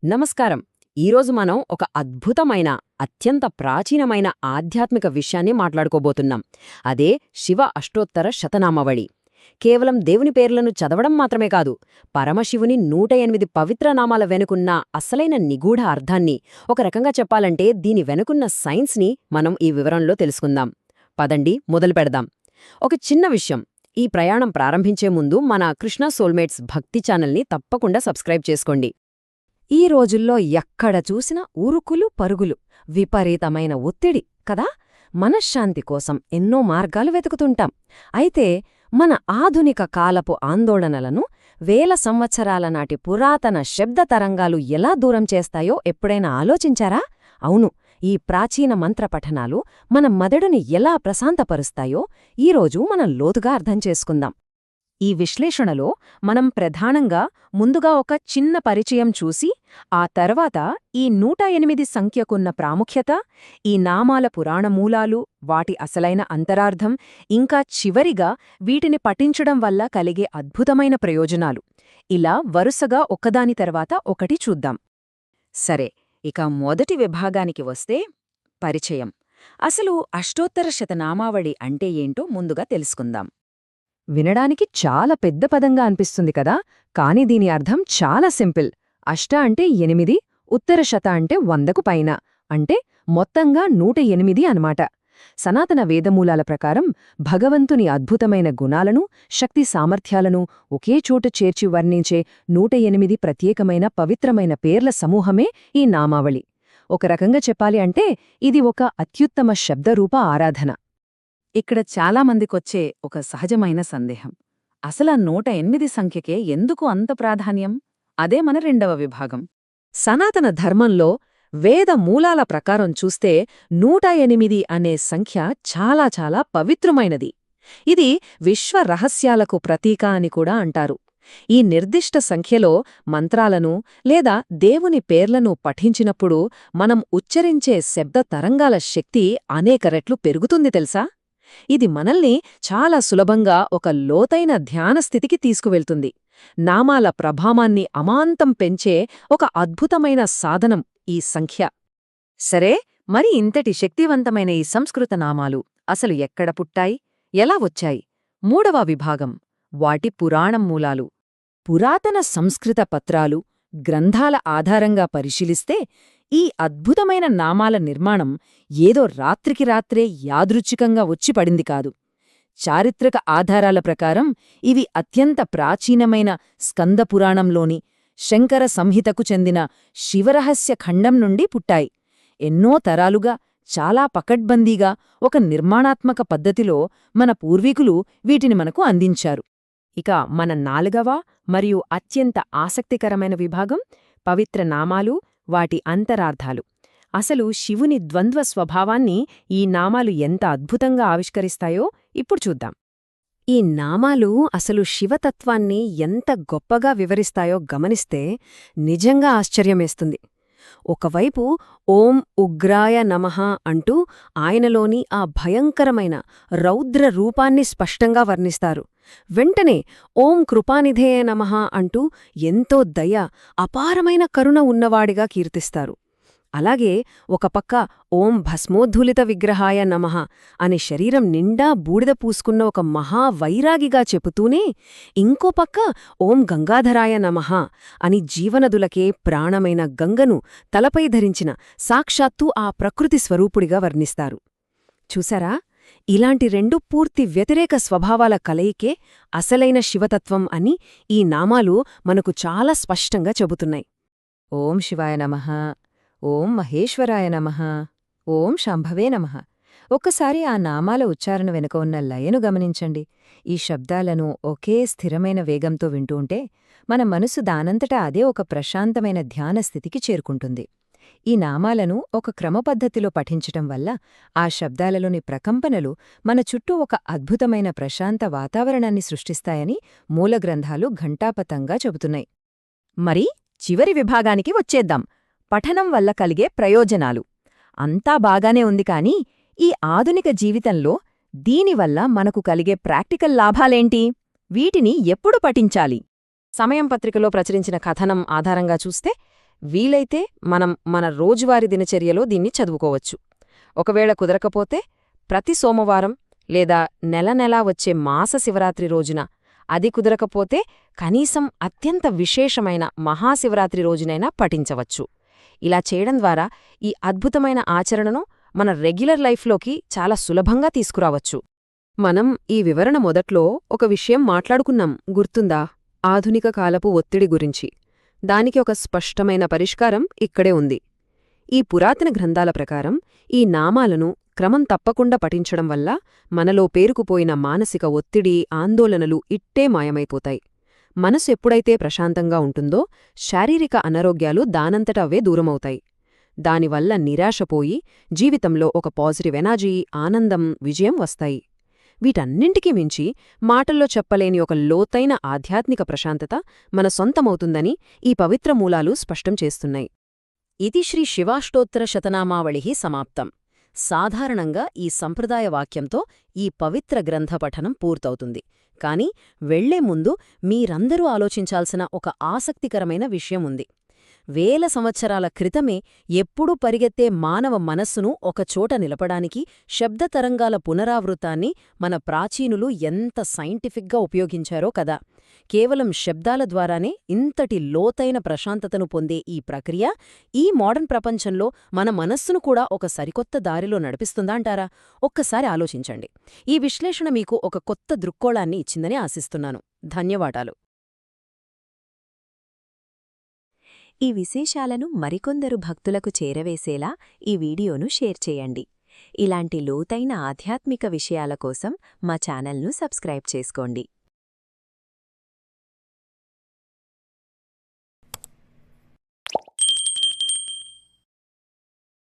నమస్కారం. ఈరోజు మనం ఒక అద్భుతమైన, అత్యంత ప్రాచీనమైన ఆధ్యాత్మిక విషయాన్ని మాట్లాడుకోబోతున్నాం. అదే శివ అష్టోత్తర శతనామావళి. కేవలం దేవుని పేర్లను చదవడం మాత్రమే కాదు, పరమశివుని 108 పవిత్ర నామాల వెనుకున్న అసలైన నిగూఢ అర్థాన్ని, ఒక రకంగా చెప్పాలంటే దీని వెనుకున్న సైన్స్ని మనం ఈ వివరంలో తెలుసుకుందాం. పదండి, మొదలుపెడదాం. ఒక చిన్న విషయం. ఈ ప్రయాణం ప్రారంభించే ముందు మన కృష్ణ సోల్మేట్స్ భక్తి ఛానల్ని తప్పకుండా సబ్స్క్రైబ్ చేసుకోండి. ఈ రోజుల్లో ఎక్కడ చూసినా ఉరుకులు పరుగులు, విపరీతమైన ఒత్తిడి కదా. మనశ్శాంతి కోసం ఎన్నో మార్గాలు వెతుకుతుంటాం. అయితే మన ఆధునిక కాలపు ఆందోళనలను వేల సంవత్సరాల నాటి పురాతన శబ్ద తరంగాలు ఎలా దూరం చేస్తాయో ఎప్పుడైనా ఆలోచించారా? అవును, ఈ ప్రాచీన మంత్రపఠనాలు మన మెదడుని ఎలా ప్రశాంతపరుస్తాయో ఈరోజు మనం లోతుగా అర్థం చేసుకుందాం. ఈ విశ్లేషణలో మనం ప్రధానంగా ముందుగా ఒక చిన్న పరిచయం చూసి, ఆ తర్వాత ఈ 108 సంఖ్యకున్న ప్రాముఖ్యత, ఈ నామాల పురాణమూలాలు, వాటి అసలైన అంతరార్థం, ఇంకా చివరిగా వీటిని పఠించడం వల్ల కలిగే అద్భుతమైన ప్రయోజనాలు, ఇలా వరుసగా ఒకదాని తర్వాత ఒకటి చూద్దాం. సరే, ఇక మొదటి విభాగానికి వస్తే పరిచయం. అసలు అష్టోత్తర శతనామావళి అంటే ఏంటో ముందుగా తెలుసుకుందాం. వినడానికి చాలా పెద్ద పదంగా అనిపిస్తుంది కదా, కాని దీని అర్థం చాలా సింపుల్. అష్ట అంటే 8, ఉత్తర శత అంటే 100కు పైన, అంటే మొత్తంగా 108 అనమాట. సనాతన వేదమూలాల ప్రకారం భగవంతుని అద్భుతమైన గుణాలను, శక్తి సామర్థ్యాలను ఒకే చోట చేర్చి వర్ణించే 108 ప్రత్యేకమైన పవిత్రమైన పేర్ల సమూహమే ఈ నామావళి. ఒక రకంగా చెప్పాలి అంటే ఇది ఒక అత్యుత్తమ శబ్దరూప ఆరాధన. ఇక్కడ చాలామందికొచ్చే ఒక సహజమైన సందేహం, అసలా 108 సంఖ్యకే ఎందుకు అంత ప్రాధాన్యం? అదే మన రెండవ విభాగం. సనాతన ధర్మంలో వేద మూలాల ప్రకారం చూస్తే 108 అనే సంఖ్య చాలా చాలా పవిత్రమైనది. ఇది విశ్వ రహస్యాలకు ప్రతీక అని కూడా అంటారు. ఈ నిర్దిష్ట సంఖ్యలో మంత్రాలను లేదా దేవుని పేర్లను పఠించినప్పుడు మనం ఉచ్చరించే శబ్ద తరంగాల శక్తి అనేక రెట్లు పెరుగుతుంది తెలుసా. ఇది మనల్ని చాలా సులభంగా ఒక లోతైన ధ్యానస్థితికి తీసుకువెళ్తుంది. నామాల ప్రభావాన్ని అమాంతం పెంచే ఒక అద్భుతమైన సాధనం ఈ సంఖ్య. సరే, మరి ఇంతటి శక్తివంతమైన ఈ సంస్కృత నామాలు అసలు ఎక్కడ పుట్టాయి, ఎలా వచ్చాయి? మూడవ విభాగం, వాటి పురాణం మూలాలు. పురాతన సంస్కృత పత్రాలు, గ్రంథాల ఆధారంగా పరిశీలిస్తే ఈ అద్భుతమైన నామాల నిర్మాణం ఏదో రాత్రికి రాత్రే యాదృచ్ఛికంగా వచ్చిపడింది కాదు. చారిత్రక ఆధారాల ప్రకారం ఇవి అత్యంత ప్రాచీనమైన స్కందపురాణంలోని శంకర సంహితకు చెందిన శివరహస్య ఖండం నుండి పుట్టాయి. ఎన్నో తరాలుగా చాలా పకడ్బందీగా ఒక నిర్మాణాత్మక పద్ధతిలో మన పూర్వీకులు వీటిని మనకు అందించారు. ఇక మన 4వ మరియు అత్యంత ఆసక్తికరమైన విభాగం, పవిత్ర నామాలు, వాటి అంతరార్థాలు. అసలు శివుని ద్వంద్వ స్వభావాన్ని ఈ నామాలు ఎంత అద్భుతంగా ఆవిష్కరిస్తాయో ఇప్పుడు చూద్దాం. ఈ నామాలు అసలు శివతత్వాన్ని ఎంత గొప్పగా వివరిస్తాయో గమనిస్తే నిజంగా ఆశ్చర్యమేస్తుంది. ఒకవైపు ఓం ఉగ్రాయ నమః అంటూ ఆయనలోని ఆ భయంకరమైన రౌద్ర రూపాన్ని స్పష్టంగా వర్ణిస్తారు. వెంటనే ఓం కృపానిధేయ నమః అంటూ ఎంతో దయ, అపారమైన కరుణ ఉన్నవాడిగా కీర్తిస్తారు. అలాగే ఒక పక్క ఓం భస్మోద్ధూలిత విగ్రహాయ నమః అని శరీరం నిండా బూడిద పూసుకున్న ఒక మహావైరాగిగా చెబుతూనే, ఇంకో పక్క ఓం గంగాధరాయ నమః అని జీవనదులకే ప్రాణమైన గంగను తలపై ధరించిన సాక్షాత్తూ ఆ ప్రకృతి స్వరూపుడిగా వర్ణిస్తారు. చూసారా, ఇలాంటి రెండు పూర్తి వ్యతిరేక స్వభావాల కలయికే అసలైన శివతత్వం అని ఈ నామాలు మనకు చాలా స్పష్టంగా చెబుతున్నాయి. ఓం శివాయ నమః, ఓం మహేశ్వరాయ నమః, ఓం శంభవే నమః. ఒక్కసారి ఆ నామాల ఉచ్చారణ వెనుక ఉన్న లయను గమనించండి. ఈ శబ్దాలను ఒకే స్థిరమైన వేగంతో వింటూ ఉంటే మన మనసు దానంతటా అదే ఒక ప్రశాంతమైన ధ్యానస్థితికి చేరుకుంటుంది. ఈ నామాలను ఒక క్రమపద్ధతిలో పఠించటం వల్ల ఆ శబ్దాలలోని ప్రకంపనలు మన చుట్టూ ఒక అద్భుతమైన ప్రశాంత వాతావరణాన్ని సృష్టిస్తాయని మూలగ్రంథాలు ఘంటాపథంగా చెబుతున్నాయి. మరి చివరి విభాగానికి వచ్చేద్దాం, పఠనం వల్ల కలిగే ప్రయోజనాలు. అంతా బాగానే ఉంది కాని ఈ ఆధునిక జీవితంలో దీనివల్ల మనకు కలిగే ప్రాక్టికల్ లాభాలేంటి? వీటిని ఎప్పుడు పఠించాలి? సమయం పత్రికలో ప్రచురించిన కథనం ఆధారంగా చూస్తే వీలైతే మనం మన రోజువారీ దినచర్యలో దీన్ని చదువుకోవచ్చు. ఒకవేళ కుదరకపోతే ప్రతి సోమవారం లేదా నెలనెలా వచ్చే మాస శివరాత్రి రోజున, అది కుదరకపోతే కనీసం అత్యంత విశేషమైన మహాశివరాత్రి రోజునైనా పఠించవచ్చు. ఇలా చేయడం ద్వారా ఈ అద్భుతమైన ఆచరణను మన రెగ్యులర్ లైఫ్లోకి చాలా సులభంగా తీసుకురావచ్చు. మనం ఈ వివరణ మొదట్లో ఒక విషయం మాట్లాడుకున్నాం, గుర్తుందా? ఆధునిక కాలపు ఒత్తిడి గురించి. దానికి ఒక స్పష్టమైన పరిష్కారం ఇక్కడే ఉంది. ఈ పురాతన గ్రంథాల ప్రకారం ఈ నామాలను క్రమం తప్పకుండా పఠించడం వల్ల మనలో పేరుకుపోయిన మానసిక ఒత్తిడి, ఆందోళనలు ఇట్టే మాయమైపోతాయి. మనసు ఎప్పుడైతే ప్రశాంతంగా ఉంటుందో శారీరక అనారోగ్యాలు దానంతట అవే దూరమవుతాయి. దానివల్ల నిరాశపోయి జీవితంలో ఒక పాజిటివ్ ఎనర్జీ, ఆనందం, విజయం వస్తాయి. వీటన్నింటికీ మించి మాటల్లో చెప్పలేని ఒక లోతైన ఆధ్యాత్మిక ప్రశాంతత మన సొంతమవుతుందని ఈ పవిత్ర మూలాలు స్పష్టం చేస్తున్నాయి. ఇది శ్రీ శివాష్టోత్తర శతనామావళిః సమాప్తం. సాధారణంగా ఈ సంప్రదాయ వాక్యంతో ఈ పవిత్ర గ్రంథ పఠనం పూర్తవుతుంది. కాని వెళ్లే ముందు మీరందరూ ఆలోచించాల్సిన ఒక ఆసక్తికరమైన విషయం ఉంది. వేల సంవత్సరాల క్రితమే ఎప్పుడూ పరిగెత్తే మానవ మనస్సును ఒకచోట నిలపడానికి శబ్దతరంగాల పునరావృతాన్ని మన ప్రాచీనులు ఎంత సైంటిఫిక్గా ఉపయోగించారో కదా. కేవలం శబ్దాల ద్వారానే ఇంతటి లోతైన ప్రశాంతతను పొందే ఈ ప్రక్రియ ఈ మోడర్న్ ప్రపంచంలో మన మనస్సును కూడా ఒక సరికొత్త దారిలో నడిపిస్తుందంటారా? ఒక్కసారి ఆలోచించండి. ఈ విశ్లేషణ మీకు ఒక కొత్త దృక్కోణాన్ని ఇచ్చిందని ఆశిస్తున్నాను. ధన్యవాదాలు. ఈ విశేషాలను మరికొందరు భక్తులకు చేరవేసేలా ఈ వీడియోను షేర్ చేయండి. ఇలాంటి లోతైన ఆధ్యాత్మిక విషయాల కోసం మా ఛానల్ను సబ్స్క్రైబ్ చేసుకోండి.